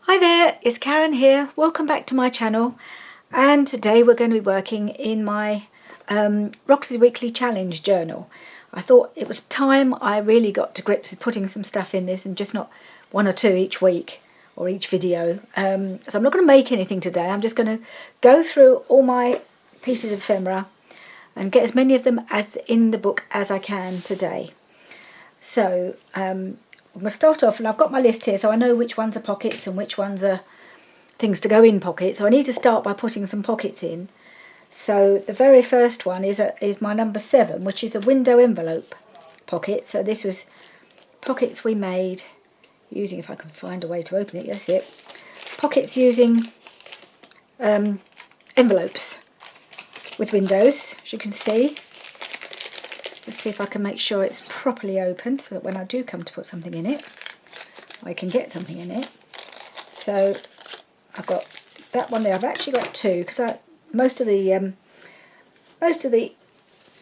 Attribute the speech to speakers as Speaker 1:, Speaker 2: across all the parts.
Speaker 1: Hi there, it's Karen here. Welcome back to my channel, and today we're going to be working in my Roxy's Weekly Challenge journal. I thought it was time I really got to grips with putting some stuff in this and just not one or two each week or each video. So I'm not going to make anything today. I'm just going to go through all my pieces of ephemera and get as many of them as in the book as I can today. So I'm going to start off, and I've got my list here so I know which ones are pockets and which ones are things to go in pockets. So I need to start by putting some pockets in. So the very first one is my number 7, which is a window envelope pocket. So this was pockets we made using, if I can find a way to open it, that's it. Pockets using envelopes with windows, as you can see. Just see if I can make sure it's properly opened so that when I do come to put something in it, I can get something in it. So I've got that one there. I've actually got two because most of the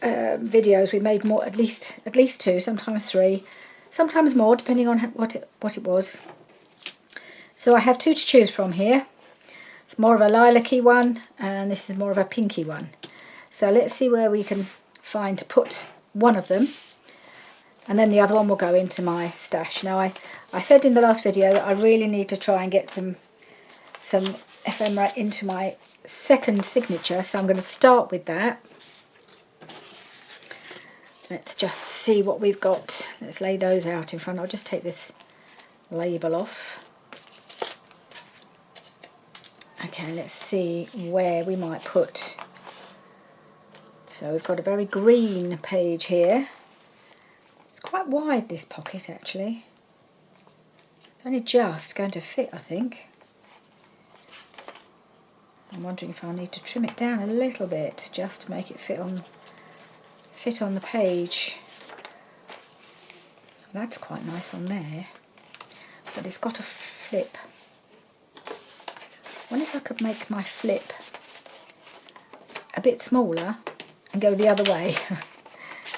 Speaker 1: videos we made more, at least two, sometimes three, sometimes more, depending on what it was. So I have two to choose from here. It's more of a lilac-y one, and this is more of a pinky one. So let's see where we can find to put one of them, and then the other one will go into my stash. Now I said in the last video that I really need to try and get some ephemera into my second signature, so I'm going to start with that. Let's just see what we've got. Let's lay those out in front. I'll just take this label off. Okay, let's see where we might put. So we've got a very green page here. It's quite wide, this pocket, actually. It's only just going to fit, I think. I'm wondering if I'll need to trim it down a little bit just to make it fit on the page. That's quite nice on there, but it's got a flip. I wonder if I could make my flip a bit smaller and go the other way,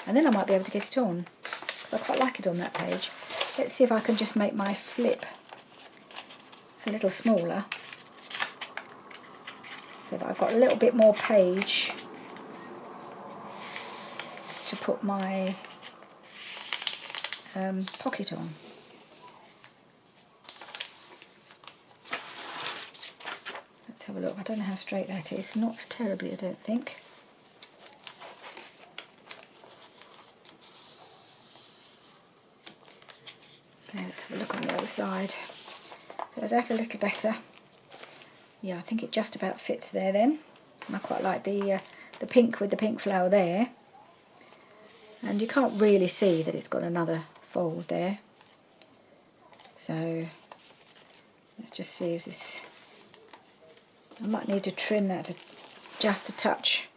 Speaker 1: and then I might be able to get it on, because I quite like it on that page. Let's see if I can just make my flip a little smaller so that I've got a little bit more page to put my pocket on. Let's have a look. I don't know how straight that is. Not terribly, I don't think. Okay, let's have a look on the other side. So is that a little better? Yeah, I think it just about fits there then. And I quite like the pink with the pink flower there. And you can't really see that it's got another fold there. So let's just see, is this... I might need to trim that just a touch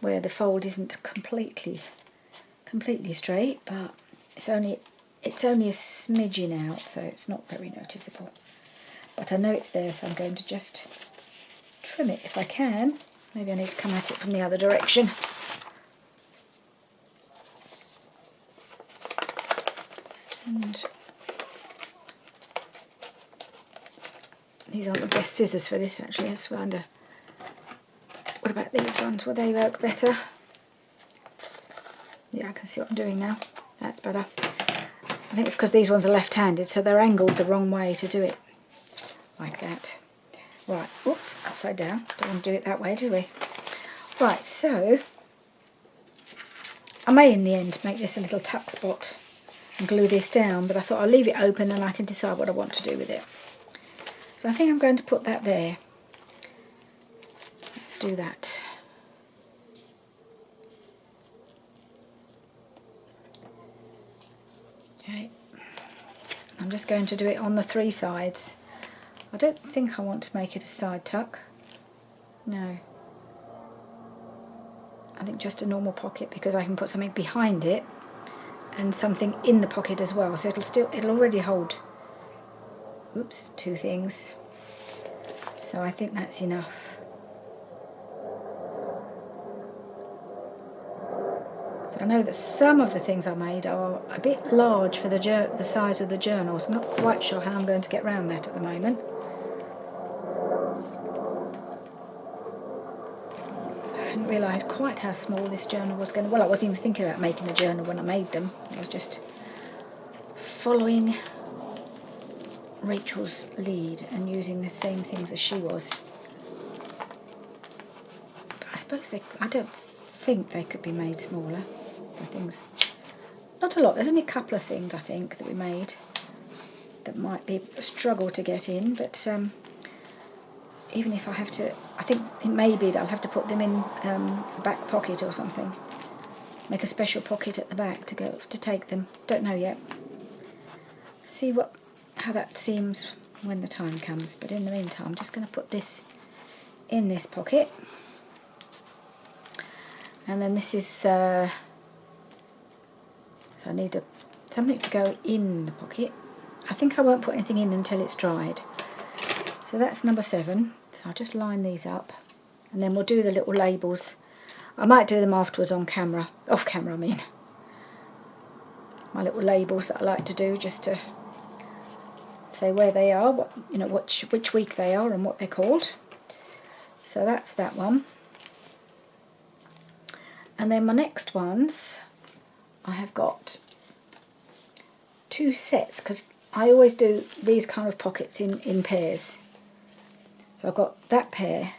Speaker 1: where the fold isn't completely straight, but it's only a smidgen out, so it's not very noticeable. But I know it's there, so I'm going to just trim it if I can. Maybe I need to come at it from the other direction. And these aren't the best scissors for this, actually. I just wonder, what about these ones? Will they work better? Yeah, I can see what I'm doing now. That's better. I think it's because these ones are left-handed, so they're angled the wrong way to do it. Like that. Right, oops, upside down. Don't want to do it that way, do we? Right, so I may in the end make this a little tuck spot and glue this down, but I thought I'll leave it open and I can decide what I want to do with it. So I think I'm going to put that there. Let's do that. Okay. I'm just going to do it on the 3 sides. I don't think I want to make it a side tuck. No. I think just a normal pocket, because I can put something behind it and something in the pocket as well. So it'll already hold, oops, 2 things. So I think that's enough. So I know that some of the things I made are a bit large for the size of the journal, so I'm not quite sure how I'm going to get around that at the moment. I hadn't realised quite how small this journal was going to... Well, I wasn't even thinking about making a journal when I made them. I was just following Rachel's lead and using the same things as she was. But I suppose I don't think they could be made smaller. The things, not a lot. There's only a couple of things I think that we made that might be a struggle to get in, but even if I have to, I think it may be that I'll have to put them in a back pocket or something. Make a special pocket at the back to take them. Don't know yet. See how that seems when the time comes. But in the meantime, I'm just going to put this in this pocket, and then this is so I need something to go in the pocket. I think I won't put anything in until it's dried. So that's number 7. So I'll just line these up, and then we'll do the little labels. I might do them afterwards on camera, off camera I mean. My little labels that I like to do, just to say where they are, which week they are and what they're called. So that's that one. And then my next ones, I have got 2 sets, because I always do these kind of pockets in pairs. So I've got that pair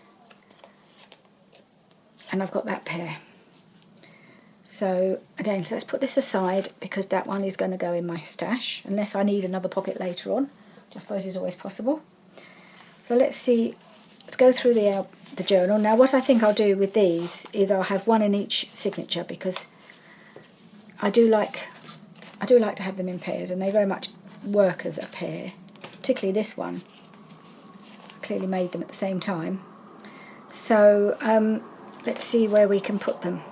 Speaker 1: and I've got that pair. So again, so let's put this aside, because that one is going to go in my stash, unless I need another pocket later on, which I suppose is always possible. So let's go through the journal. Now what I think I'll do with these is I'll have one in each signature, because I do like to have them in pairs, and they very much work as a pair, particularly this one. I clearly made them at the same time. So let's see where we can put them.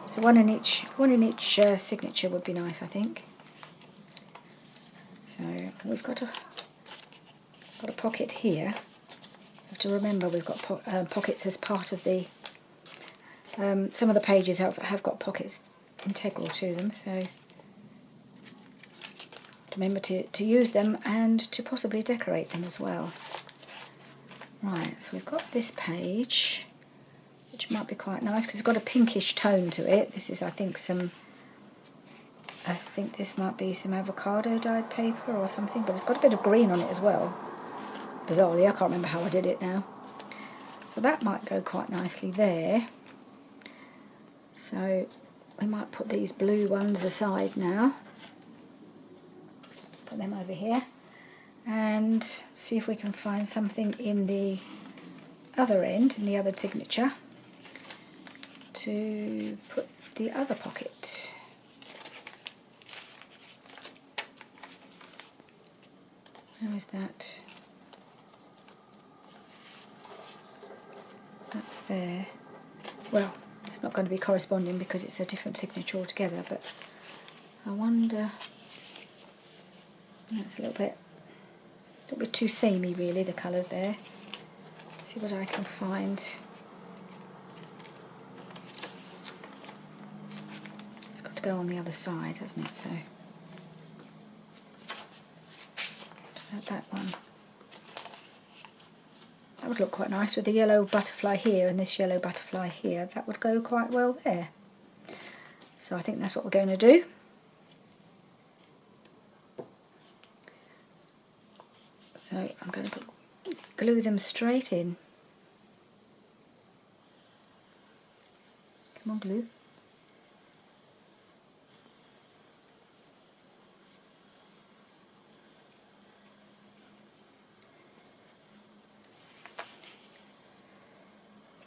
Speaker 1: So one in each signature would be nice, I think. So we've got a pocket here. You have to remember we've got pockets as part of the... some of the pages have got pockets integral to them, so remember to use them and to possibly decorate them as well. Right, so we've got this page, which might be quite nice because it's got a pinkish tone to it. This is, I think this might be some avocado dyed paper or something, but it's got a bit of green on it as well. Bizarrely, I can't remember how I did it now. So that might go quite nicely there. So we might put these blue ones aside now. Put them over here and see if we can find something in the other end, in the other signature, to put the other pocket. Where is that? That's there. Well, it's not going to be corresponding because it's a different signature altogether, but I wonder... That's a little bit too samey really, the colours there. See what I can find. It's got to go on the other side, hasn't it? So that one. That would look quite nice with the yellow butterfly here and this yellow butterfly here. That would go quite well there. So I think that's what we're going to do. So I'm going to glue them straight in. Come on, glue.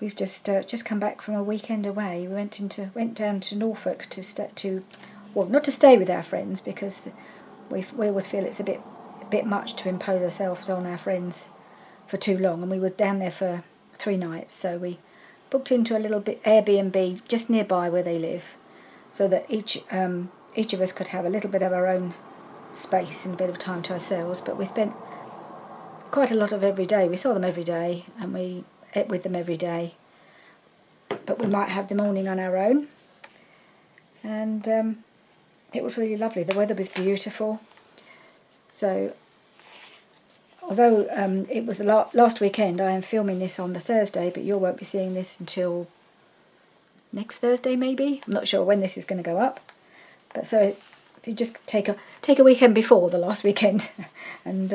Speaker 1: We've just come back from a weekend away. We went down to Norfolk well, not to stay with our friends, because we always feel it's a bit much to impose ourselves on our friends for too long, and we were down there for 3 nights, so we booked into a little bit Airbnb just nearby where they live, so that each of us could have a little bit of our own space and a bit of time to ourselves. But we spent quite a lot of every day. We saw them every day and we ate with them every day, but we might have the morning on our own. and it was really lovely. The weather was beautiful. So although it was the last weekend, I am filming this on the Thursday, but you won't be seeing this until next Thursday maybe. I'm not sure when this is going to go up. But so if you just take a weekend before the last weekend, and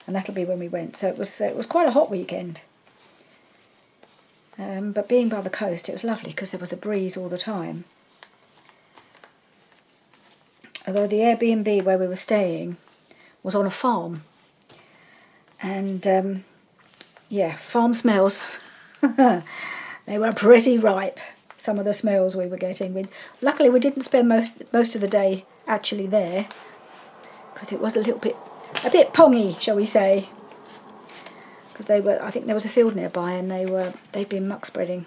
Speaker 1: that'll be when we went. So it was quite a hot weekend. But being by the coast, it was lovely because there was a breeze all the time. Although the Airbnb where we were staying was on a farm. And yeah, farm smells. They were pretty ripe, some of the smells we were getting. Luckily we didn't spend most of the day actually there, because it was a bit pongy, shall we say. Because I think there was a field nearby, and they'd been muck spreading.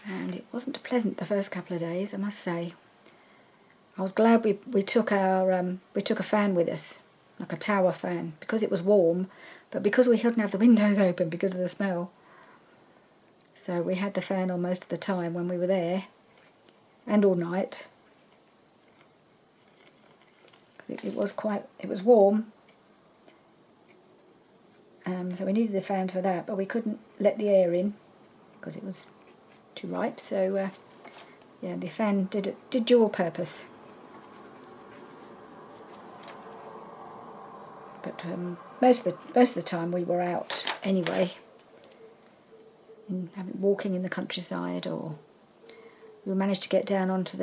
Speaker 1: And it wasn't pleasant the first couple of days, I must say. I was glad we took a fan with us, like a tower fan, because it was warm, but because we couldn't have the windows open because of the smell. So we had the fan on most of the time when we were there, and all night. It was warm. So we needed the fan for that, but we couldn't let the air in because it was too ripe. So yeah, the fan did dual purpose. But most of the time we were out anyway, walking in the countryside, or we managed to get down onto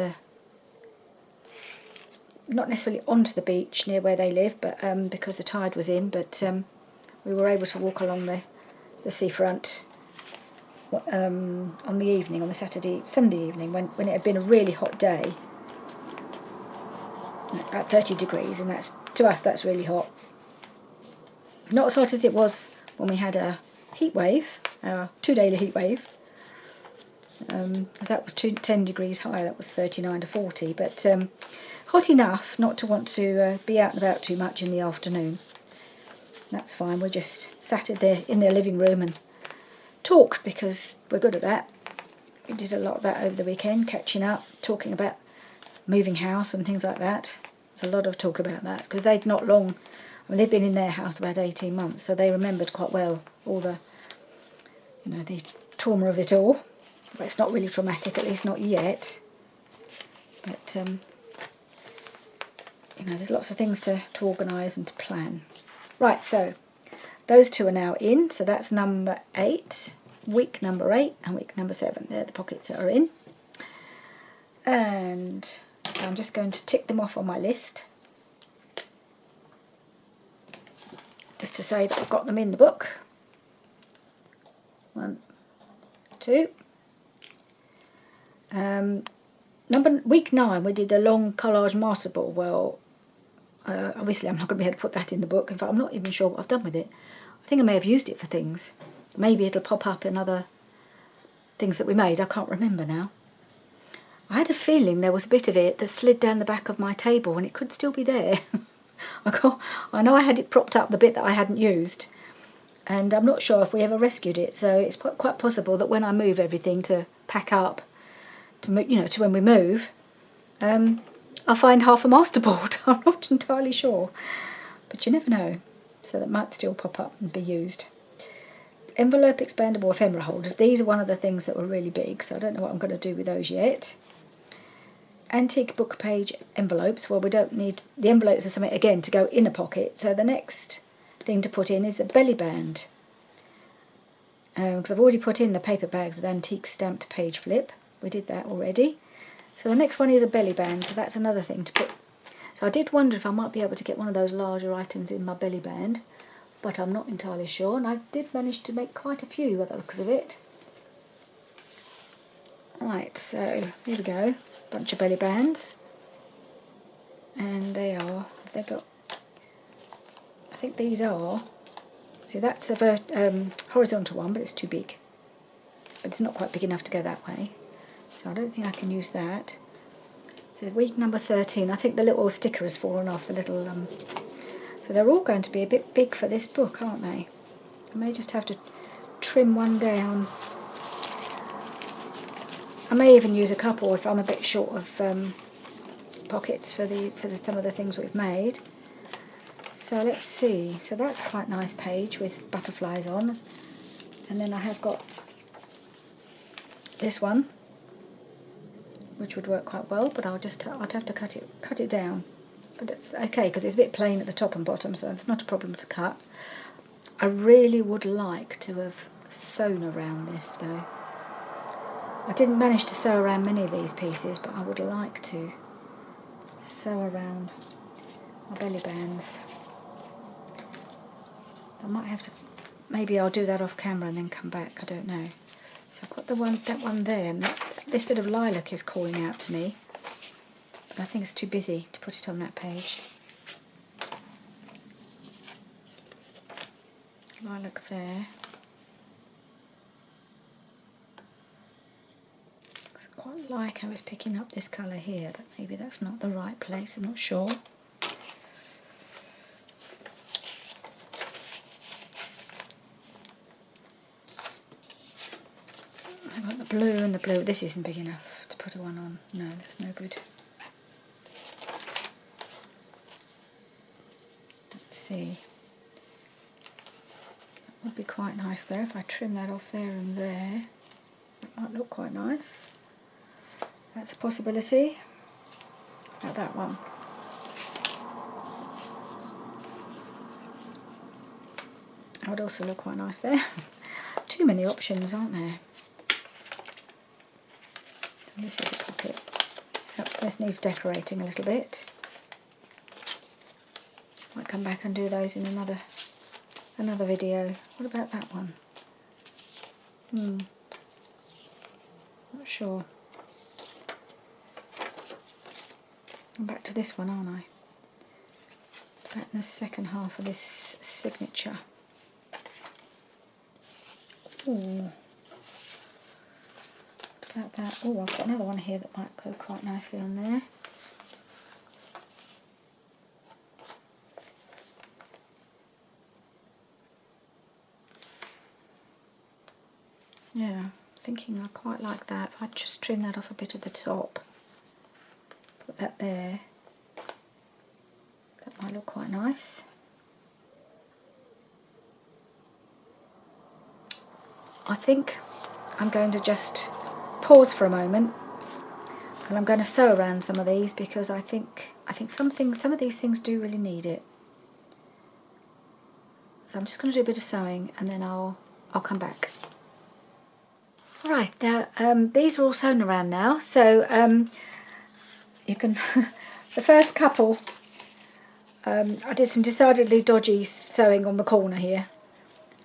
Speaker 1: not necessarily onto the beach near where they live, but because the tide was in, but we were able to walk along the seafront on the Sunday evening when it had been a really hot day, about 30 degrees, and to us that's really hot. Not as hot as it was when we had a heat wave, our 2-day heat wave, because that was 10 degrees higher. That was 39 to 40, but hot enough not to want to be out and about too much in the afternoon. That's fine. We just sat in their living room and talked, because we're good at that. We did a lot of that over the weekend, catching up, talking about moving house and things like that. There's a lot of talk about that, because they'd been in their house about 18 months, so they remembered quite well all the trauma of it all. But it's not really traumatic, at least not yet. But there's lots of things to organise and to plan. Right, so those two are now in. So that's number 8, week number 8, and week number 7. They're the pockets that are in. And so I'm just going to tick them off on my list, just to say that I've got them in the book. 1, 2. Week 9, we did the long collage master ball. Well, obviously I'm not going to be able to put that in the book. In fact, I'm not even sure what I've done with it. I think I may have used it for things. Maybe it'll pop up in other things that we made. I can't remember now. I had a feeling there was a bit of it that slid down the back of my table, and it could still be there. I know I had it propped up, the bit that I hadn't used, and I'm not sure if we ever rescued it. So it's quite possible that when I move everything to pack up, to when we move, I'll find half a masterboard. I'm not entirely sure, but you never know. So that might still pop up and be used. Envelope expandable ephemera holders. These are one of the things that were really big, so I don't know what I'm going to do with those yet. Antique book page envelopes. Well, we don't need the envelopes or something again to go in a pocket. So the next thing to put in is a belly band, because I've already put in the paper bags with antique stamped page flip. We did that already. So the next one is a belly band, so that's another thing to put. So I did wonder if I might be able to get one of those larger items in my belly band, but I'm not entirely sure, and I did manage to make quite a few by the looks of it. Right, so here we go, bunch of belly bands, and I think these are, see that's a horizontal one, but it's too big, but it's not quite big enough to go that way, so I don't think I can use that. So week number 13, I think the little sticker has fallen off, the little, so they're all going to be a bit big for this book, aren't they? I may just have to trim one down. I may even use a couple if I'm a bit short of pockets for some of the things we've made. So let's see. So that's quite a nice page with butterflies on, and then I have got this one, which would work quite well, but I'd have to cut it down. But it's okay because it's a bit plain at the top and bottom, so it's not a problem to cut. I really would like to have sewn around this though. I didn't manage to sew around many of these pieces, but I would like to sew around my belly bands. I might have to, maybe I'll do that off camera and then come back, I don't know. So I've got that one there, and this bit of lilac is calling out to me, but I think it's too busy to put it on that page. Lilac there. I quite like how it's picking up this colour here, but maybe that's not the right place, I'm not sure. I've got the blue and the blue. This isn't big enough to put one on. No, that's no good. Let's see. That would be quite nice there if I trim that off there and there. That might look quite nice. That's a possibility. How about that one? That would also look quite nice there. Too many options, aren't there? And this is a pocket. Yep, this needs decorating a little bit. Might come back and do those in another video. What about that one? Not sure. I'm back to this one, aren't I? Back in the second half of this signature. Ooh. What about that? Oh, I've got another one here that might go quite nicely on there. Yeah, thinking I quite like that. If I just trim that off a bit at the top, put that there, that might look quite nice. I think I'm going to just pause for a moment, and I'm going to sew around some of these because I think some of these things do really need it. So I'm just going to do a bit of sewing and then I'll come back. Right, now these are all sewn around now, so you can the first couple I did some decidedly dodgy sewing on the corner here,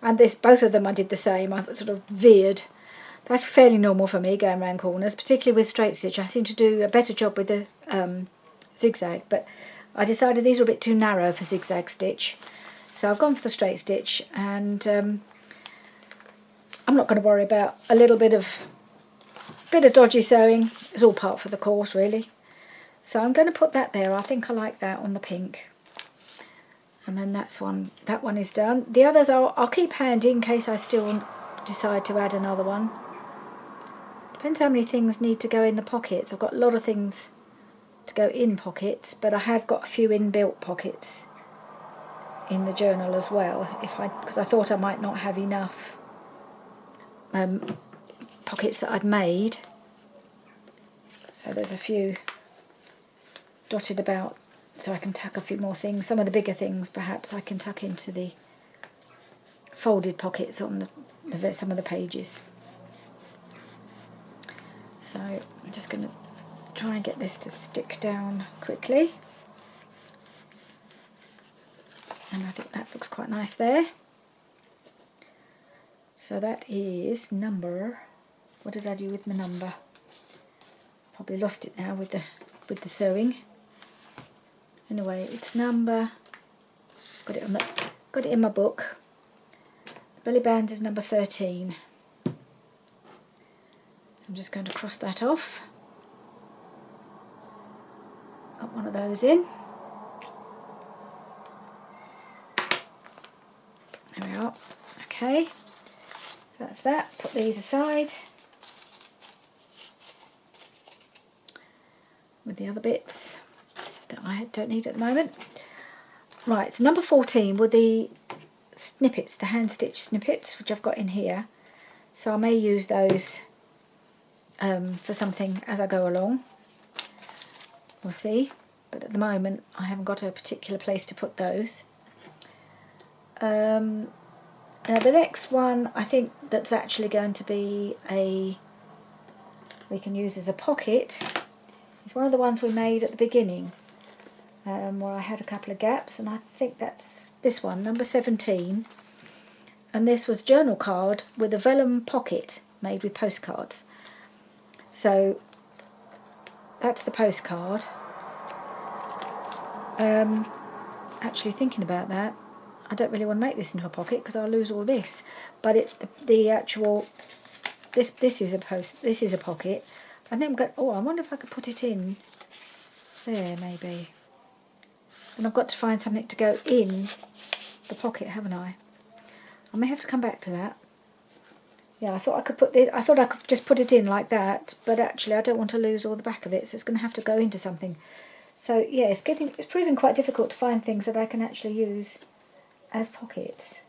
Speaker 1: and both of them I did the same. I sort of veered. That's fairly normal for me, going around corners, particularly with straight stitch. I seem to do a better job with the zigzag, but I decided these were a bit too narrow for zigzag stitch, so I've gone for the straight stitch, and I'm not going to worry about a little bit of dodgy sewing. It's all part for the course, really. So I'm going to put that there. I think I like that on the pink. And then that one is done. The others I'll keep handy in case I still decide to add another one. Depends how many things need to go in the pockets. I've got a lot of things to go in pockets, but I have got a few inbuilt pockets in the journal as well, because I thought I might not have enough pockets that I'd made. So there's a few dotted about, so I can tuck a few more things. Some of the bigger things perhaps I can tuck into the folded pockets on some of the pages. So I'm just going to try and get this to stick down quickly. And I think that looks quite nice there. So that is number, what did I do with my number? Probably lost it now with the sewing. Anyway, it's number, got it in my book. The belly band is number 13. So I'm just going to cross that off. Got one of those in. There we are. Okay. So that's that. Put these aside. the other bits that I don't need at the moment. Right, so number 14 were the snippets, the hand stitch snippets, which I've got in here. So I may use those for something as I go along. We'll see. But at the moment I haven't got a particular place to put those. Now the next one I think that's actually going to be we can use as a pocket. It's one of the ones we made at the beginning where I had a couple of gaps, and I think that's this one, number 17. And this was journal card with a vellum pocket made with postcards. So that's the postcard. Actually thinking about that, I don't really want to make this into a pocket because I'll lose all this. But the actual this is a pocket. I think I'm going. Oh, I wonder if I could put it in there maybe. And I've got to find something to go in the pocket, haven't I? I may have to come back to that. Yeah, I thought I could just put it in like that, but actually I don't want to lose all the back of it, so it's going to have to go into something. So yeah, it's proving quite difficult to find things that I can actually use as pockets.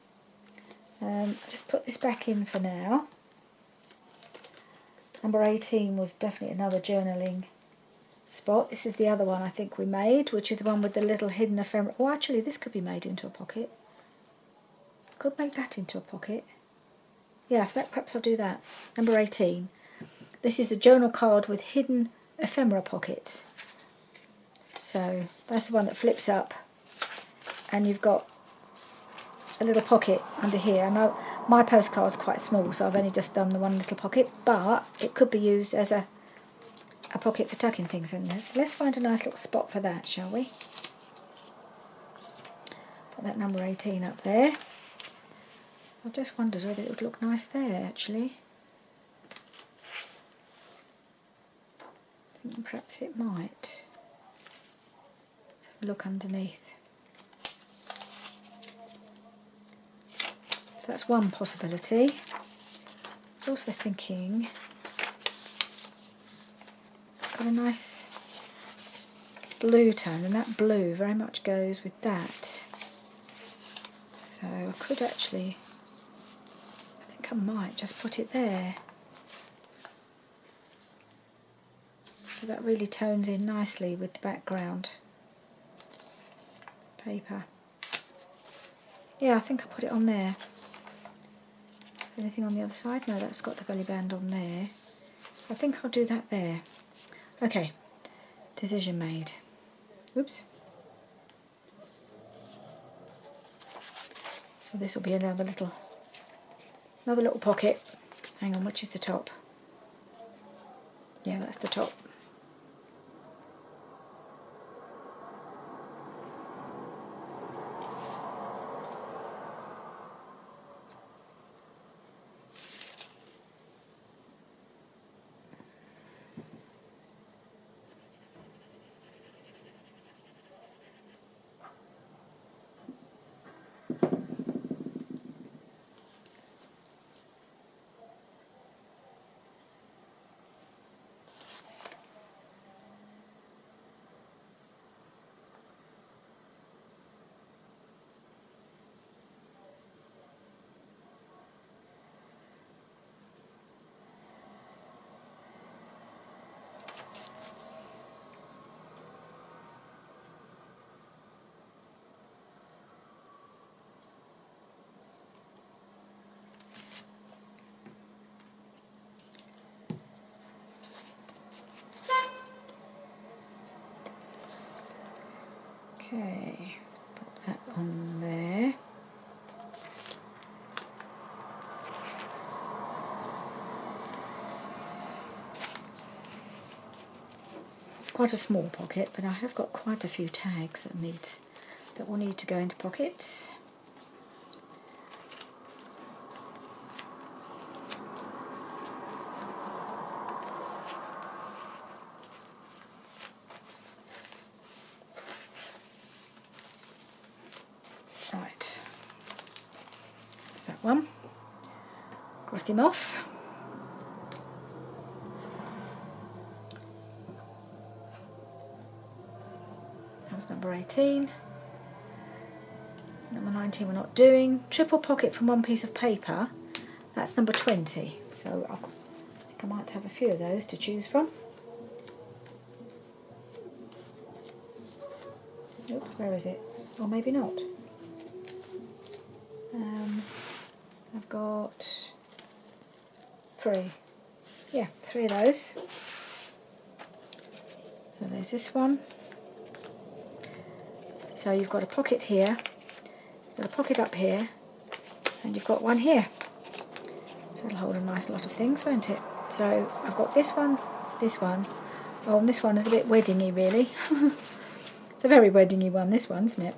Speaker 1: I'll just put this back in for now. Number 18 was definitely another journaling spot. This is the other one I think we made, which is the one with the little hidden ephemera. Oh, actually this could be made into a pocket. Could make that into a pocket. Yeah, perhaps I'll do that. Number 18. This is the journal card with hidden ephemera pockets. So that's the one that flips up and you've got a little pocket under here. I know my postcard's quite small, so I've only just done the one little pocket, but it could be used as a pocket for tucking things in there. So let's find a nice little spot for that, shall we? Put that number 18 up there. I just wondered whether it would look nice there, actually. I think perhaps it might. Let's have a look underneath. So that's one possibility. I was also thinking it's got a nice blue tone, and that blue very much goes with that. So I could actually, I think I might just put it there. So that really tones in nicely with the background paper. Yeah, I think I'll put it on there. Anything on the other side? No, that's got the belly band on there. I think I'll do that there. Okay, decision made. Oops. So this will be another little pocket. Hang on, which is the top? Yeah, that's the top. Okay, let's put that on there. It's quite a small pocket, but I have got quite a few tags that will need to go into pockets. Right, that's that one. Cross him off. number 18. Number 19 we're not doing. Triple pocket from one piece of paper. That's number 20. So I think I might have a few of those to choose from. Oops, where is it? Or maybe not. I've got 3. Yeah, 3 of those. So there's this one. So you've got a pocket here, got a pocket up here, and you've got one here. So it'll hold a nice lot of things, won't it? So I've got this one, this one. Oh, and this one is a bit weddingy, really. It's a very weddingy one, this one, isn't it?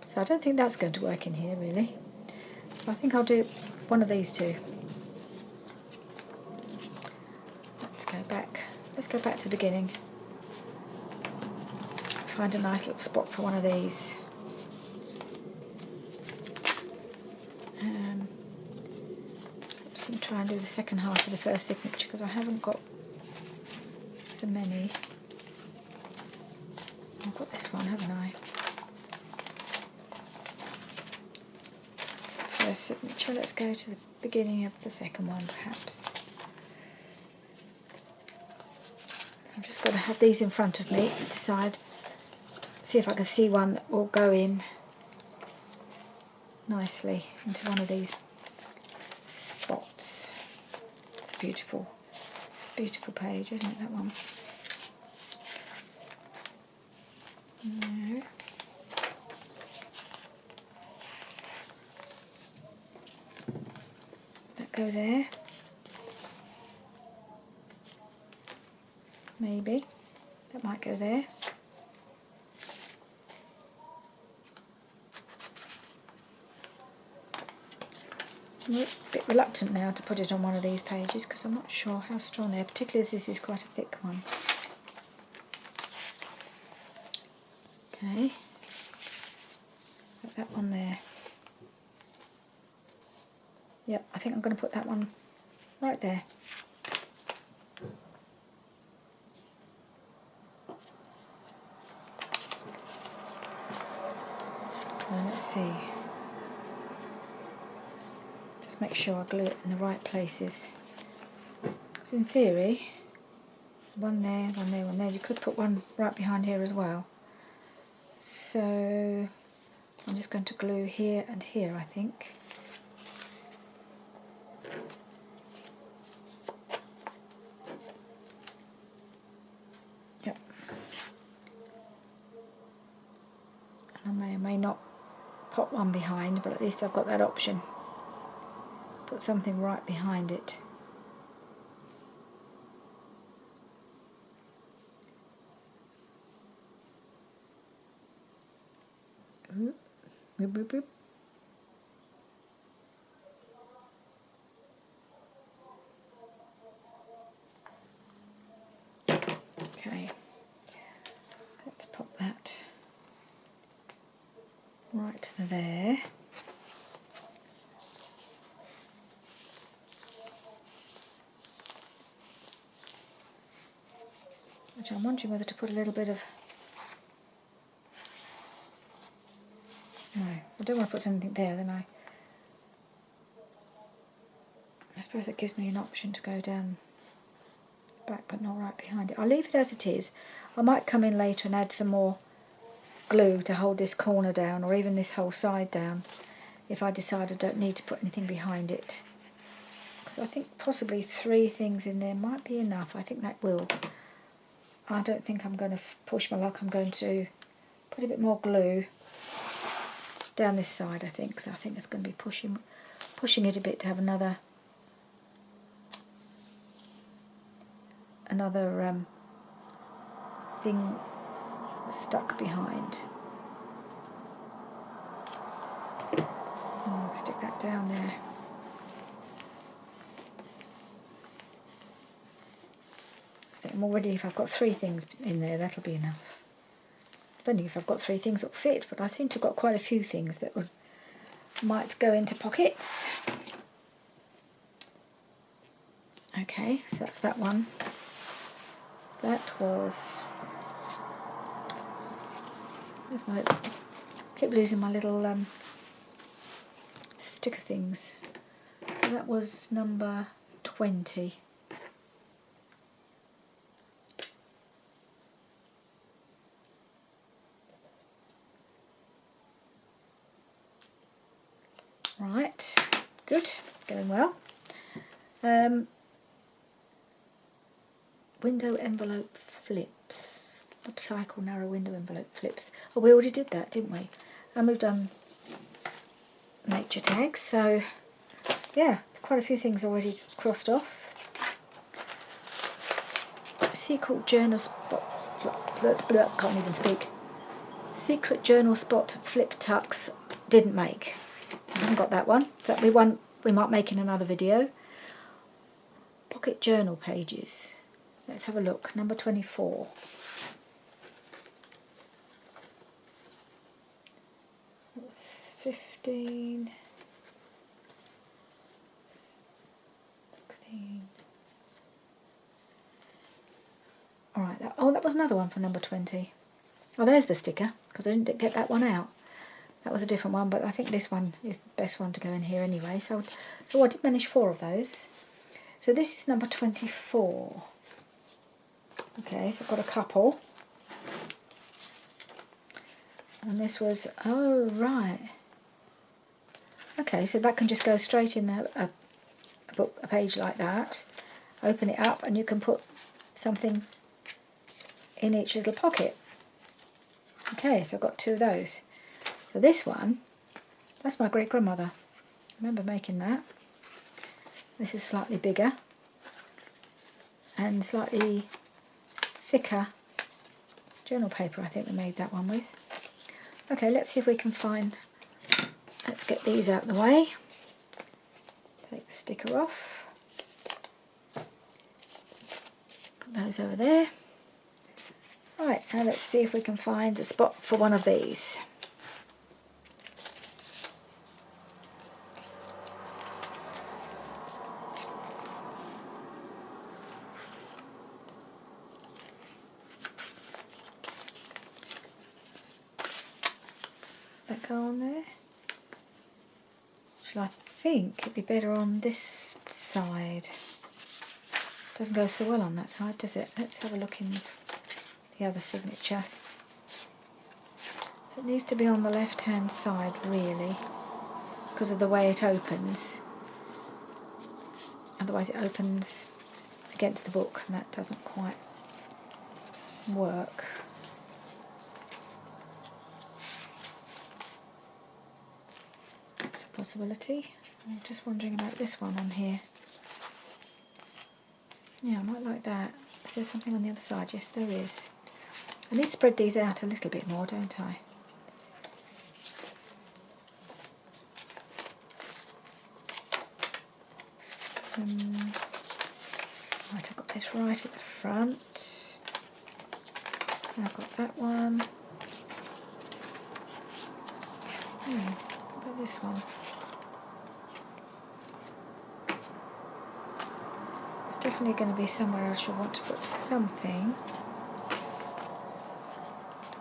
Speaker 1: So I don't think that's going to work in here, really. So I think I'll do one of these two. Let's go back. Let's go back to the beginning. Find a nice little spot for one of these. Let's try and do the second half of the first signature because I haven't got so many. I've got this one, haven't I? That's the first signature. Let's go to the beginning of the second one, perhaps. So I've just got to have these in front of me and decide. See if I can see one that will go in nicely into one of these spots. It's a beautiful, beautiful page, isn't it, that one? No. That go there? Maybe. That might go there. I'm a bit reluctant now to put it on one of these pages because I'm not sure how strong they are, particularly as this is quite a thick one. Okay, put that one there. Yep, I think I'm going to put that one right there. And let's see. Make sure I glue it in the right places. Because in theory, one there, one there, one there. You could put one right behind here as well. So I'm just going to glue here and here, I think. Yep. And I may or may not pop one behind, but at least I've got that option. Put something right behind it. Boop, boop, boop, boop. Okay, let's pop that right to there. Which I'm wondering whether to put a little bit of... No, I don't want to put something there, then I suppose it gives me an option to go down back but not right behind it. I'll leave it as it is. I might come in later and add some more glue to hold this corner down or even this whole side down if I decide I don't need to put anything behind it. Because I think possibly 3 things in there might be enough. I think that will. I don't think I'm going to push my luck. I'm going to put a bit more glue down this side, I think, because I think it's going to be pushing it a bit to have another thing stuck behind. I'll stick that down there. I think already, if I've got 3 things in there, that'll be enough. Depending if I've got 3 things that will fit, but I seem to have got quite a few things that might go into pockets. Okay, so that's that one. That was There's my little, keep losing my little sticker things. So that was number 20. Right, good, going well. Window envelope flips. Upcycle narrow window envelope flips. Oh, we already did that, didn't we? And we've done nature tags, so yeah, quite a few things already crossed off. Secret journal spot, can't even speak. Secret journal spot flip tucks didn't make. So I haven't got that one. So that'll be one we might make in another video. Pocket journal pages. Let's have a look. Number 24. That's 15. 16. Alright, that was another one for number 20. Oh, there's the sticker, because I didn't get that one out. That was a different one, but I think this one is the best one to go in here anyway. So I did manage 4 of those. So this is number 24. Okay, so I've got a couple. And this was, oh right. Okay, so that can just go straight in a page like that. Open it up and you can put something in each little pocket. Okay, so I've got 2 of those. So this one, that's my great-grandmother. I remember making that. This is slightly bigger and slightly thicker journal paper, I think we made that one with. Okay, let's see if we can find, let's get these out of the way. Take the sticker off. Put those over there. Right, now let's see if we can find a spot for one of these. That go on there? Actually, I think it'd be better on this side. Doesn't go so well on that side, does it? Let's have a look in the other signature. So it needs to be on the left hand side really, because of the way it opens. Otherwise it opens against the book and that doesn't quite work. That's a possibility. I'm just wondering about this one on here. Yeah, I might like that. Is there something on the other side? Yes, there is. I need to spread these out a little bit more, don't I? Right, I've got this right at the front. I've got that one. What about this one? There's definitely going to be somewhere else you'll want to put something.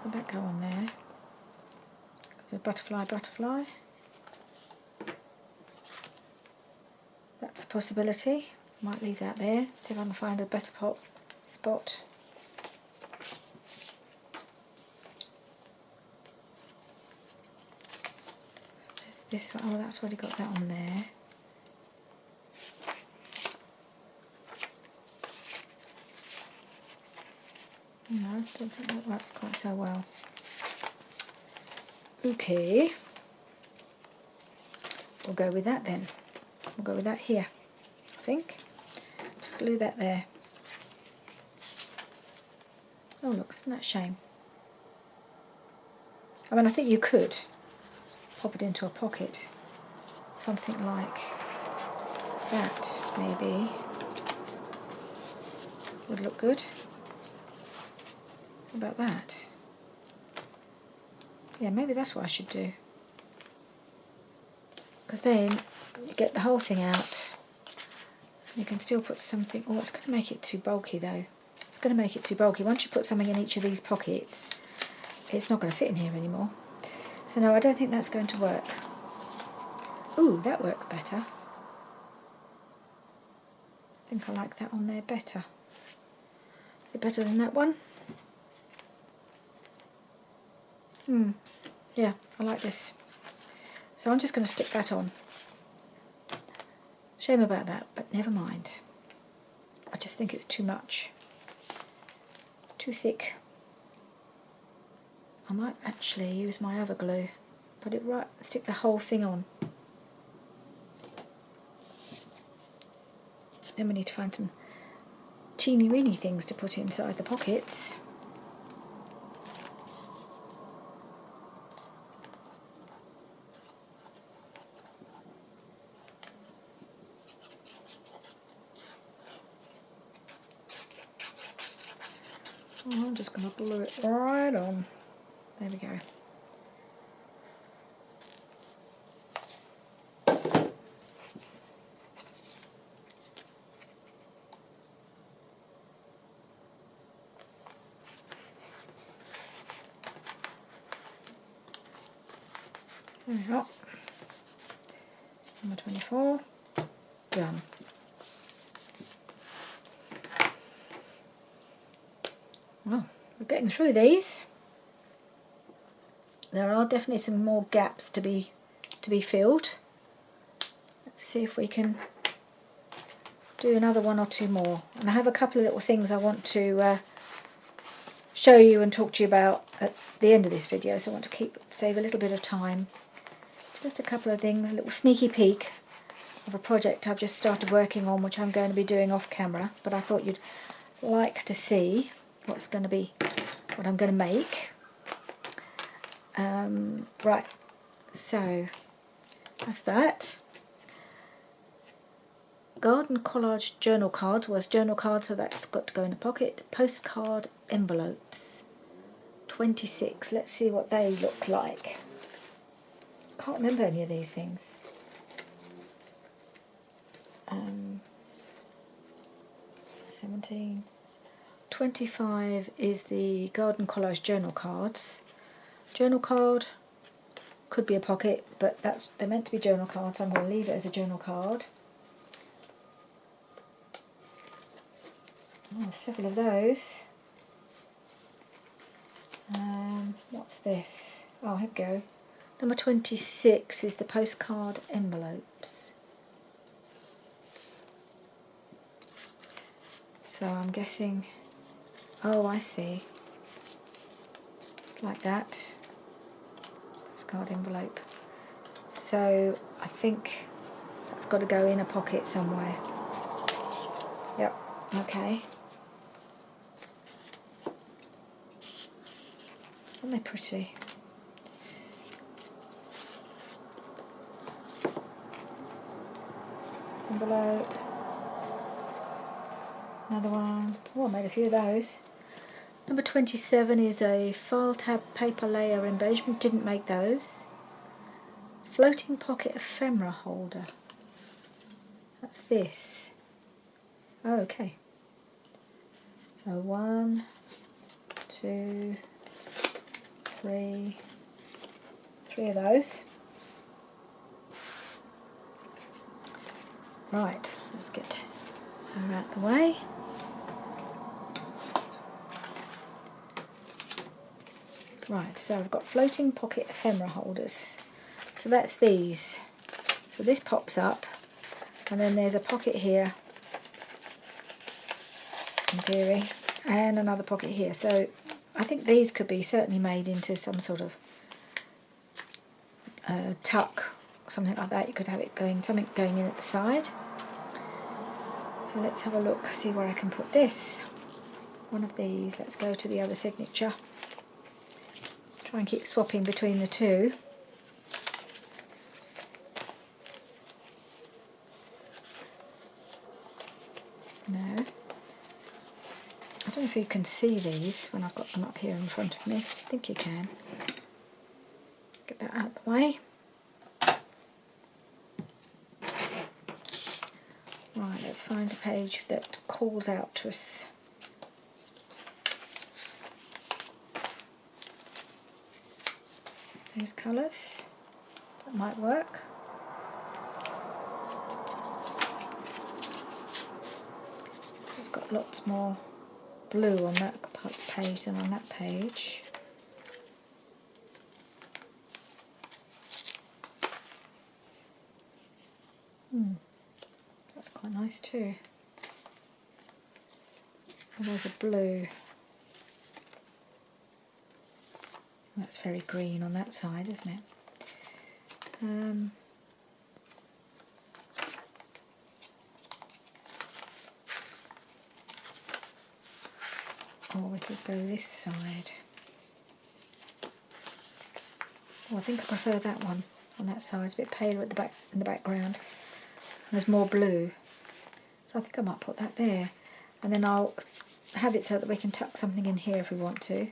Speaker 1: Would that go on there? So butterfly, butterfly. That's a possibility. Might leave that there. See if I can find a better spot. So there's this one. Oh, that's already got that on there. No, I don't think that works quite so well. Okay. We'll go with that then. We'll go with that here, I think. Just glue that there. Oh look, isn't that a shame? I mean, I think you could pop it into a pocket. Something like that, maybe. Would look good. What about that? Yeah, maybe that's what I should do. Because then you get the whole thing out. You can still put something. Oh, it's going to make it too bulky though. It's going to make it too bulky. Once you put something in each of these pockets, it's not going to fit in here anymore. So no, I don't think that's going to work. Ooh, that works better. I think I like that on there better. Is it better than that one? Yeah, I like this. So I'm just going to stick that on. Shame about that, but never mind. I just think it's too much. It's too thick. I might actually use my other glue. Put it right, stick the whole thing on. Then we need to find some teeny weeny things to put inside the pockets. I'm just going to glue it right on. There we go. There we go. Number 24. Done. Well, we're getting through these. There are definitely some more gaps to be filled. Let's see if we can do another one or two more. And I have a couple of little things I want to show you and talk to you about at the end of this video, so I want to save a little bit of time. Just a couple of things, a little sneaky peek of a project I've just started working on, which I'm going to be doing off camera, but I thought you'd like to see what I'm going to make. Right, so that's that. Garden collage journal cards was journal cards, so that's got to go in a pocket. Postcard envelopes, 26. Let's see what they look like. Can't remember any of these things. 17. 25 is the garden collage journal cards. Journal card could be a pocket, but they're meant to be journal cards, so I'm going to leave it as a journal card. Oh, several of those. What's this? Oh, here we go. Number 26 is the postcard envelopes. So I'm guessing, oh, I see. Like that. Postcard envelope. So I think that's got to go in a pocket somewhere. Yep, okay. Aren't they pretty? Envelope. Another one. Oh, I made a few of those. Number 27 is a file tab paper layer embellishment. Didn't make those. Floating pocket ephemera holder. That's this. Oh, okay. So 1, 2, 3. 3 of those. Right, let's get her out the way. Right, so I've got floating pocket ephemera holders. So that's these. So this pops up, and then there's a pocket here, in theory, and another pocket here. So I think these could be certainly made into some sort of tuck or something like that. You could have it something going in at the side. So let's have a look, see where I can put this. One of these. Let's go to the other signature. Try and keep swapping between the two. No. I don't know if you can see these when I've got them up here in front of me. I think you can. Get that out of the way. Right, let's find a page that calls out to us. those colours. That might work. It's got lots more blue on that page than on that page. That's quite nice too. And there's a blue. That's very green on that side, isn't it? Or we could go this side. Oh, I think I prefer that one on that side. It's a bit paler at the back in the background. And there's more blue. So I think I might put that there. And then I'll have it so that we can tuck something in here if we want to.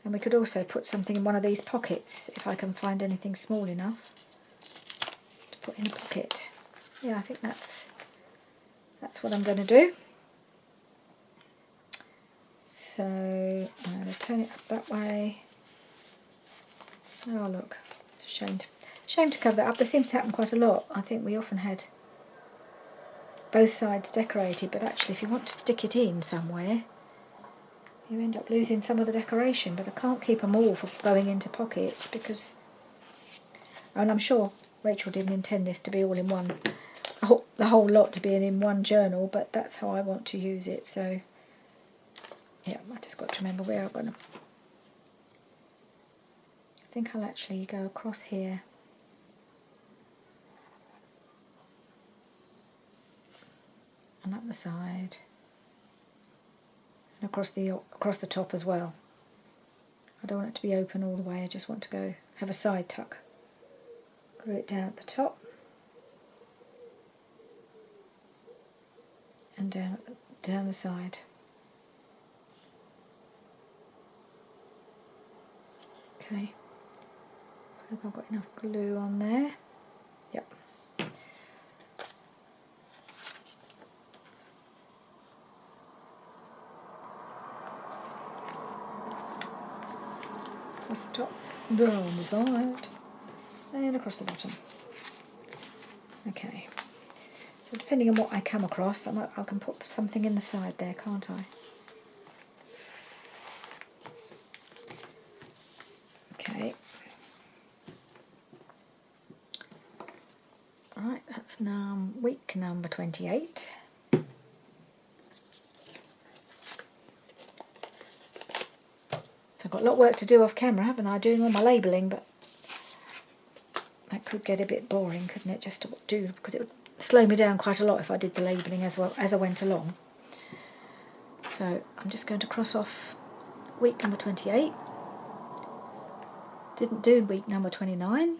Speaker 1: And we could also put something in one of these pockets if I can find anything small enough to put in a pocket. Yeah, I think that's what I'm going to do. So I'm going to turn it up that way. Oh look, it's a shame to cover that up. This seems to happen quite a lot. I think we often had both sides decorated, but actually if you want to stick it in somewhere, you end up losing some of the decoration. But I can't keep them all for going into pockets because, and I'm sure Rachel didn't intend this to be all in one, the whole lot to be in one journal, but that's how I want to use it. So yeah, I just got to remember where I'm going to. I think I'll actually go across here. And up the side. And across the top as well. I don't want it to be open all the way, I just want to go have a side tuck. Glue it down at the top. And down the side. Okay. I hope I've got enough glue on there. Yep. Across the top, down the side, and across the bottom. Okay. So depending on what I come across, I can put something in the side there, can't I? Okay. Right, that's now week number 28. So I've got a lot of work to do off camera, haven't I, doing all my labelling, but that could get a bit boring, couldn't it, just to do, because it would slow me down quite a lot if I did the labelling as well as I went along. So I'm just going to cross off week number 28. Didn't do week number 29.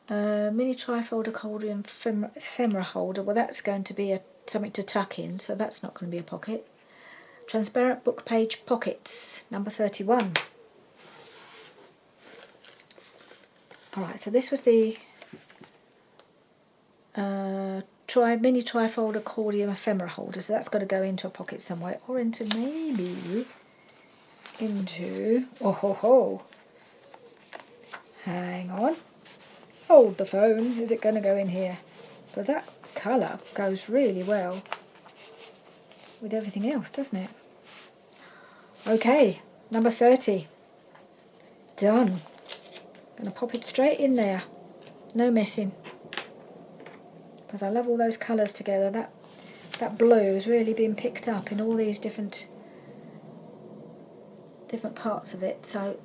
Speaker 1: Mini trifold accordion ephemera holder. Well, that's going to be something to tuck in, so that's not going to be a pocket. Transparent book page pockets, number 31. Alright, so this was the mini trifold accordion ephemera holder, so that's got to go into a pocket somewhere, or into hang on, hold the phone, is it going to go in here? Because that colour goes really well with everything else, doesn't it? Okay, number 30, done. Going to pop it straight in there, no messing, because I love all those colours together. That blue has really been picked up in all these different parts of it, so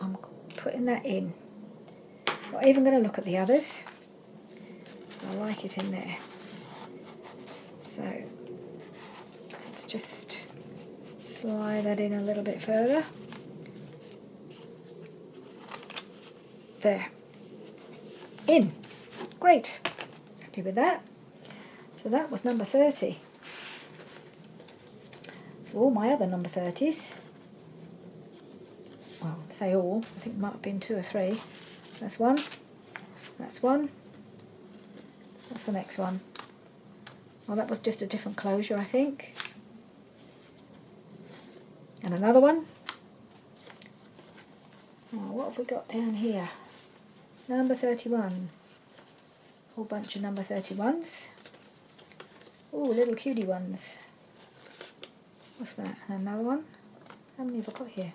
Speaker 1: I'm putting that in. Not even going to look at the others. I like it in there. So let's just slide that in a little bit further. There. In. Great. Happy with that. So that was number 30. So all my other number 30s, well, say all, I think it might have been 2 or 3. That's one. That's one. What's the next one? Well, that was just a different closure, I think. And another one. what have we got down here? Number 31. Whole bunch of number 31s. Oh, little cutie ones. What's that? Another one? How many have I got here?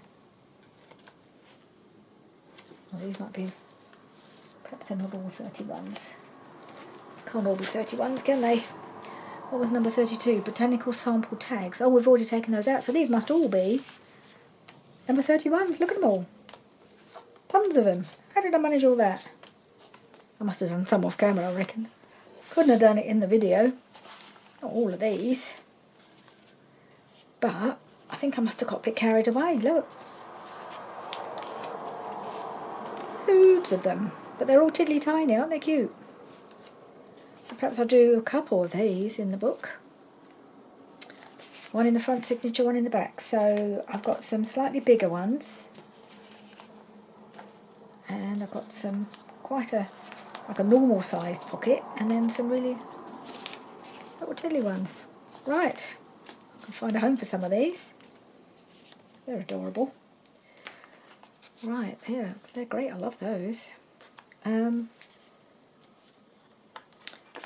Speaker 1: Well, these might be, perhaps they're not all 31s. Can't all be 31s, can they? What was number 32? Botanical sample tags. Oh, we've already taken those out, so these must all be number 31s. Look at them all. Tons of them. How did I manage all that? I must have done some off camera, I reckon. Couldn't have done it in the video. Not all of these. But I think I must have got a bit carried away. Look. Loads of them. But they're all tiddly tiny, aren't they cute? So perhaps I'll do a couple of these in the book. One in the front signature, one in the back. So I've got some slightly bigger ones. And I've got some like a normal sized pocket, and then some really little tiddly ones. Right, I can find a home for some of these. They're adorable. Right, they're great, I love those. There's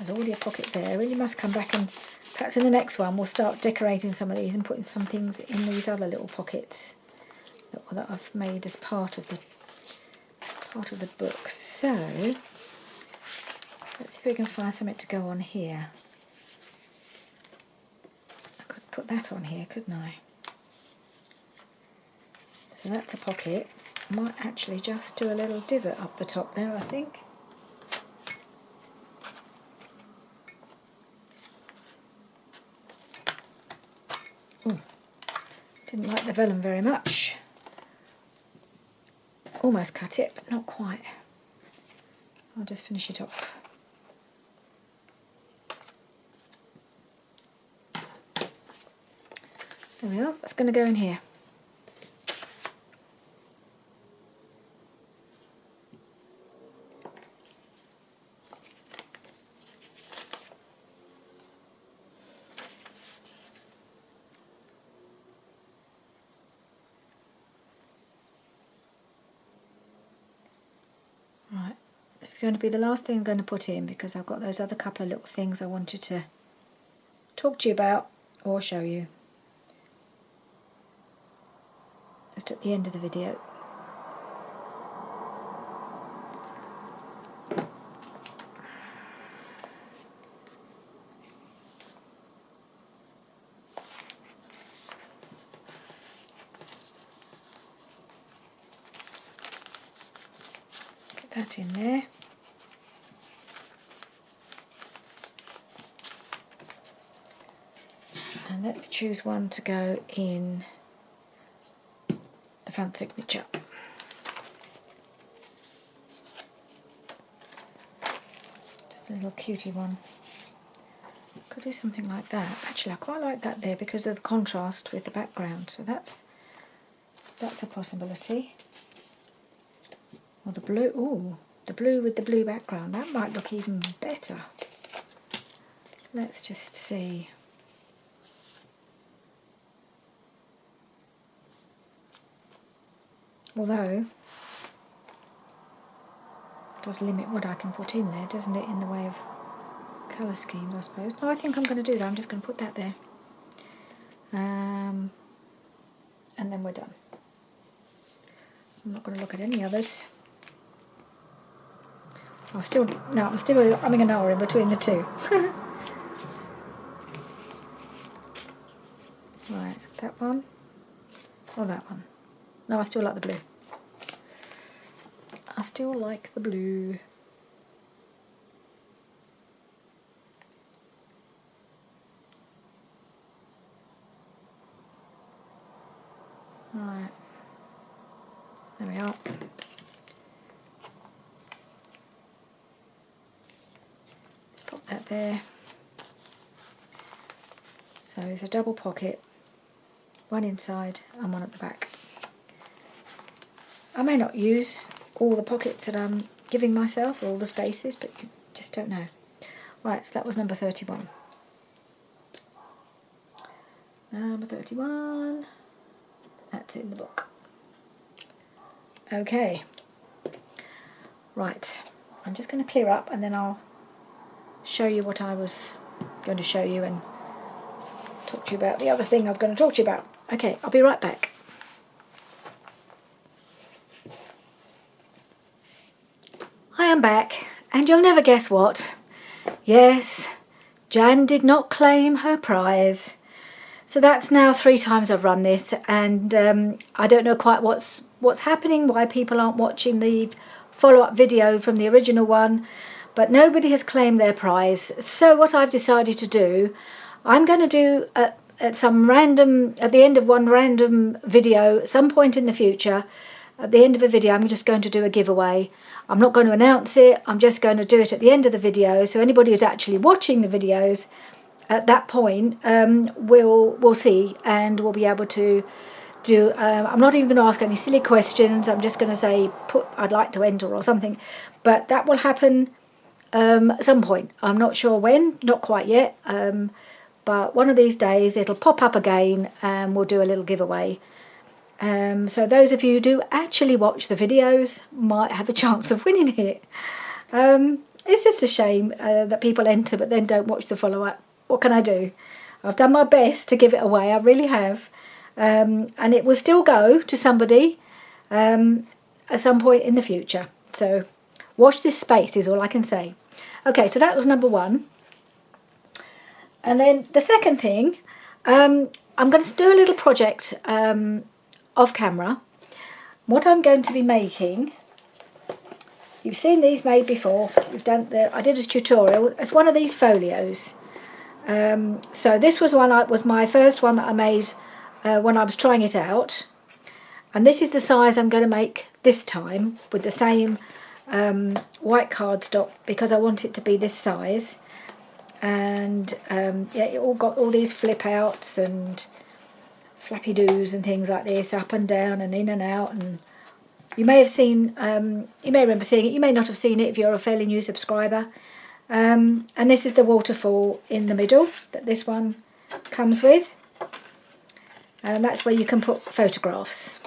Speaker 1: already a pocket there. I really must come back, and perhaps in the next one we'll start decorating some of these and putting some things in these other little pockets that I've made as part of the book. So let's see if we can find something to go on here. I could put that on here, couldn't I? So that's a pocket. I might actually just do a little divot up the top there, I think. Ooh, didn't like the vellum very much. Almost cut it, but not quite. I'll just finish it off. There we are, that's going to go in here. Right, this is going to be the last thing I'm going to put in, because I've got those other couple of little things I wanted to talk to you about or show you. Just at the end of the video. Get that in there. And let's choose one to go in the front signature. Just a little cutie one. Could do something like that. Actually, I quite like that there because of the contrast with the background. So that's a possibility. Or the blue. Ooh, the blue with the blue background. That might look even better. Let's just see. Although, it does limit what I can put in there, doesn't it, in the way of colour schemes, I suppose. No, I think I'm going to do that. I'm just going to put that there. And then we're done. I'm not going to look at any others. I'm still having an hour in between the two. Right, that one or that one. No, I still like the blue. I still like the blue. Right. There we are. Let's pop that there. So there's a double pocket, one inside and one at the back. I may not use all the pockets that I'm giving myself, or all the spaces, but you just don't know. Right, so that was number 31. Number 31. That's in the book. Okay, right, I'm just going to clear up and then I'll show you what I was going to show you and talk to you about the other thing I was going to talk to you about. Okay, I'll be right back. I am back, and you'll never guess what. Yes, Jan did not claim her prize. So that's now 3 times I've run this, and I don't know quite what's happening, why people aren't watching the follow-up video from the original one, but nobody has claimed their prize. So what I've decided to do, I'm going to do at the end of one random video, at some point in the future, at the end of a video, I'm just going to do a giveaway. I'm not going to announce it, I'm just going to do it at the end of the video, so anybody who's actually watching the videos at that point will see, and will be able to do, I'm not even going to ask any silly questions, I'm just going to say I'd like to enter or something, but that will happen at some point. I'm not sure when, not quite yet, but one of these days it'll pop up again and we'll do a little giveaway. So those of you who do actually watch the videos might have a chance of winning it. It's just a shame that people enter but then don't watch the follow-up. What can I do? I've done my best to give it away, I really have. And it will still go to somebody at some point in the future. So watch this space is all I can say. Okay, so that was number 1. And then the second thing, I'm going to do a little project off camera. What I'm going to be making, you've seen these made before. I did a tutorial. It's one of these folios. So this was my first one that I made when I was trying it out, and this is the size I'm going to make this time with the same white cardstock, because I want it to be this size. And yeah, it all got all these flip outs and flappy doos and things like this, up and down and in and out, and you may have seen, you may remember seeing it, you may not have seen it if you're a fairly new subscriber. And this is the waterfall in the middle that this one comes with, and that's where you can put photographs,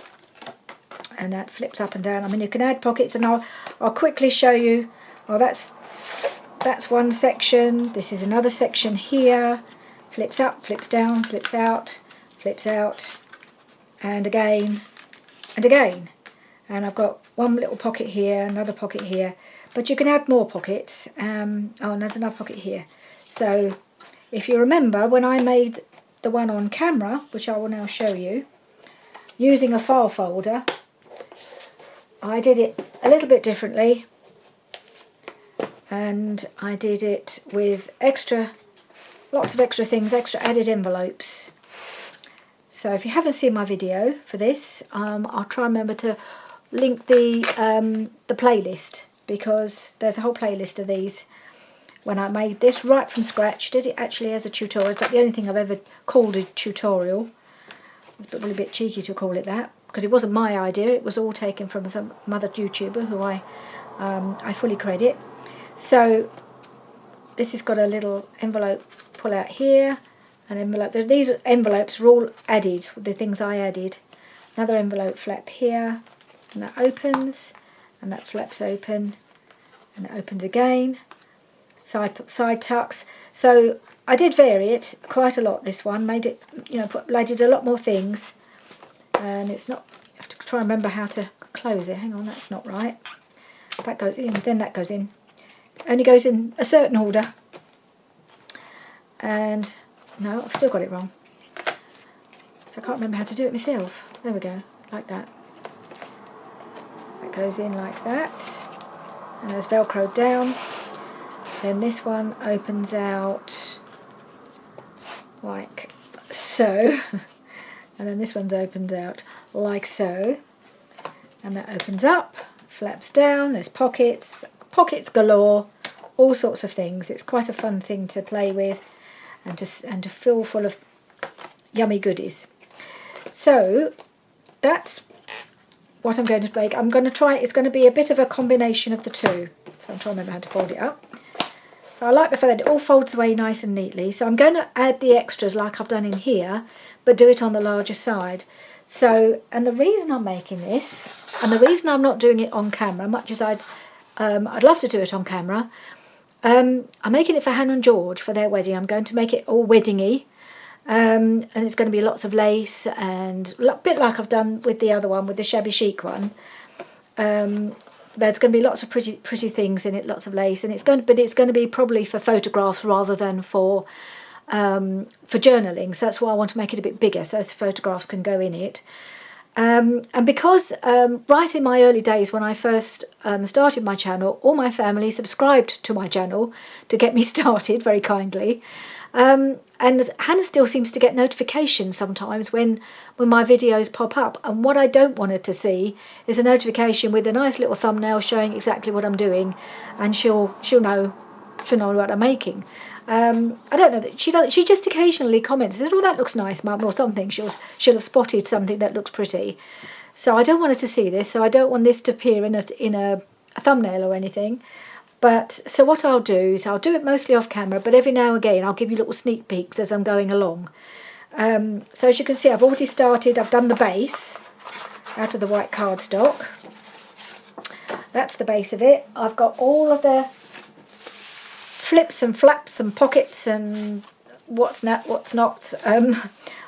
Speaker 1: and that flips up and down. I mean, you can add pockets, and I'll quickly show you. Oh, that's one section. This is another section here. Flips up, flips down, flips out, and again and again. And I've got one little pocket here, another pocket here, but you can add more pockets. Oh, and there's another pocket here. So if you remember, when I made the one on camera, which I will now show you, using a file folder, I did it a little bit differently, and I did it with lots of extra things, extra added envelopes. So if you haven't seen my video for this, I'll try and remember to link the playlist, because there's a whole playlist of these. When I made this right from scratch, did it actually as a tutorial, but the only thing I've ever called a tutorial. It's probably a bit cheeky to call it that, because it wasn't my idea, it was all taken from some other YouTuber who I fully credit. So this has got a little envelope pull out here, an envelope. These envelopes are all added, the things I added. Another envelope flap here, and that opens, and that flaps open, and it opens again. Side tucks. So I did vary it quite a lot. This one made it, added a lot more things, and it's not. I have to try and remember how to close it. Hang on, that's not right. That goes in, then that goes in. Only goes in a certain order. And no, I've still got it wrong. So I can't remember how to do it myself. There we go, like that. That goes in like that, and there's Velcro down. Then this one opens out like so, and then this one's opened out like so, and that opens up, flaps down. There's pockets galore, all sorts of things. It's quite a fun thing to play with, and to fill full of yummy goodies. So that's what I'm going to make. I'm going to try. It's going to be a bit of a combination of the two. So I'm trying to remember how to fold it up. So I like the fact that it all folds away nice and neatly. So I'm going to add the extras like I've done in here, but do it on the larger side. So, and the reason I'm making this, and the reason I'm not doing it on camera, much as I'd love to do it on camera, I'm making it for Hannah and George for their wedding. I'm going to make it all weddingy, and it's going to be lots of lace and a bit like I've done with the other one, with the shabby chic one. There's going to be lots of pretty things in it, lots of lace, and it's going to be probably for photographs rather than for journaling. So that's why I want to make it a bit bigger, so the photographs can go in it. And because right in my early days when I first started my channel, all my family subscribed to my channel to get me started very kindly. And Hannah still seems to get notifications sometimes when my videos pop up. And what I don't want her to see is a notification with a nice little thumbnail showing exactly what I'm doing, and she'll know what I'm making. I don't know that she just occasionally comments that, "Oh, that looks nice, Mum," or something. She'll have spotted something that looks pretty. So I don't want her to see this. So I don't want this to appear in a thumbnail or anything. But so what I'll do is I'll do it mostly off camera, but every now and again I'll give you little sneak peeks as I'm going along. So as you can see, I've already started. I've done the base out of the white cardstock. That's the base of it. I've got all of the flips and flaps and pockets and what's not.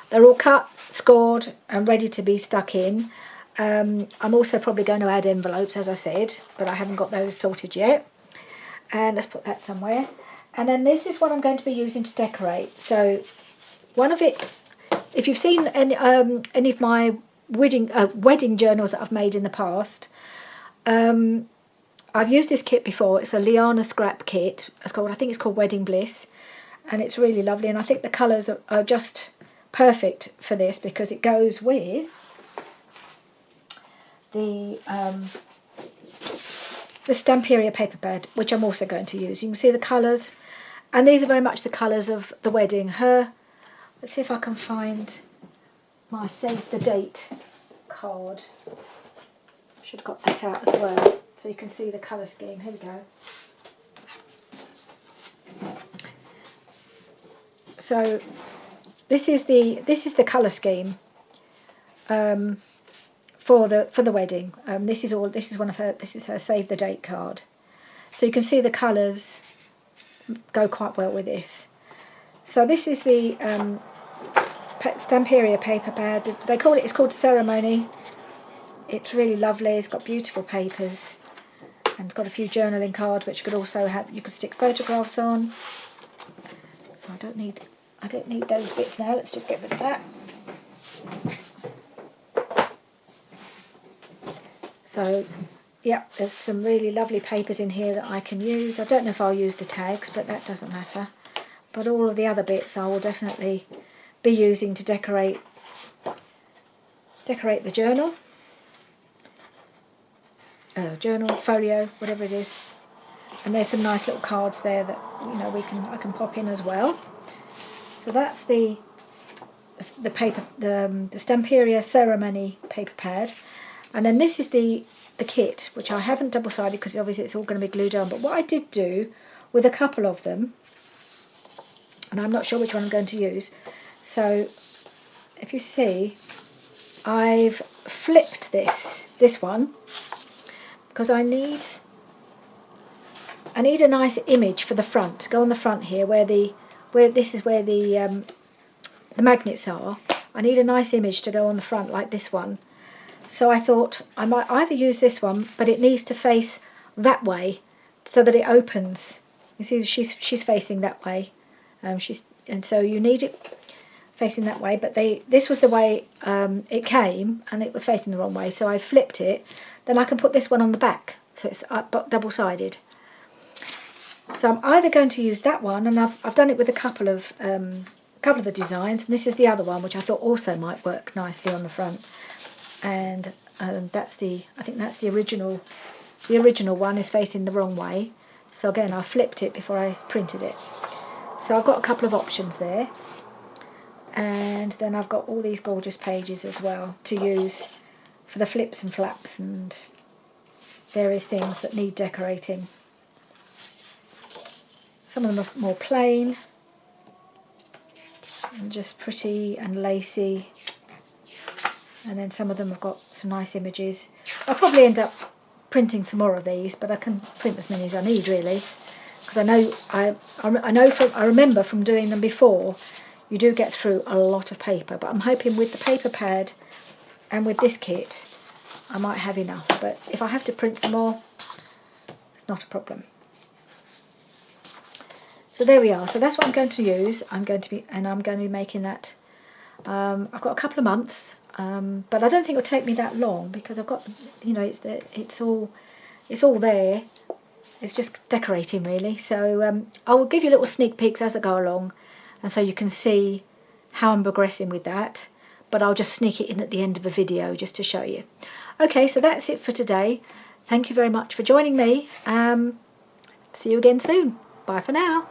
Speaker 1: They're all cut, scored and ready to be stuck in. I'm also probably going to add envelopes, as I said, but I haven't got those sorted yet. And let's put that somewhere. And then this is what I'm going to be using to decorate. So one of it, if you've seen any of my wedding journals that I've made in the past, I've used this kit before. It's a Liana scrap kit. I think it's called Wedding Bliss, and it's really lovely. And I think the colours are just perfect for this because it goes with the Stamperia paper pad, which I'm also going to use. You can see the colours, and these are very much the colours of the wedding. Let's see if I can find my save the date card. Should have got that out as well, so you can see the colour scheme. Here we go. So this is the colour scheme for the wedding. This is her save the date card. So you can see the colours go quite well with this. So this is the Stamperia paper pad. It's called Ceremony. It's really lovely. It's got beautiful papers, and it's got a few journaling cards which you could stick photographs on. So I don't need those bits now. Let's just get rid of that. So yeah, there's some really lovely papers in here that I can use. I don't know if I'll use the tags, but that doesn't matter. But all of the other bits I will definitely be using to decorate the journal. Journal, folio, whatever it is. And there's some nice little cards there that I can pop in as well. So that's the paper, the Stamperia Ceremony paper pad. And then this is the kit, which I haven't double-sided because obviously it's all going to be glued on. But what I did do with a couple of them, and I'm not sure which one I'm going to use. So if you see, I've flipped this one because I need a nice image for the front to go on the front here where the magnets are. I need a nice image to go on the front like this one. So I thought I might either use this one, but it needs to face that way so that it opens. You see, she's facing that way. And so you need it facing that way. But this was the way it came, and it was facing the wrong way. So I flipped it. Then I can put this one on the back, so it's double-sided. So I'm either going to use that one, and I've done it with a couple of the designs, and this is the other one, which I thought also might work nicely on the front. And I think that's the original. The original one is facing the wrong way. So again, I flipped it before I printed it. So I've got a couple of options there. And then I've got all these gorgeous pages as well to use for the flips and flaps and various things that need decorating. Some of them are more plain and just pretty and lacy. and then some of them have got some nice images. I'll probably end up printing some more of these, but I can print as many as I need really, because I remember from doing them before, you do get through a lot of paper, but I'm hoping with the paper pad and with this kit I might have enough. But if I have to print some more, it's not a problem. So there we are. So that's what I'm going to use. I'm going to be making that. I've got a couple of months, but I don't think it'll take me that long, because I've got, you know, it's all there. It's just decorating really. So I will give you little sneak peeks as I go along, and so you can see how I'm progressing with that. But I'll just sneak it in at the end of the video just to show you. Okay, so that's it for today. Thank you very much for joining me. See you again soon. Bye for now.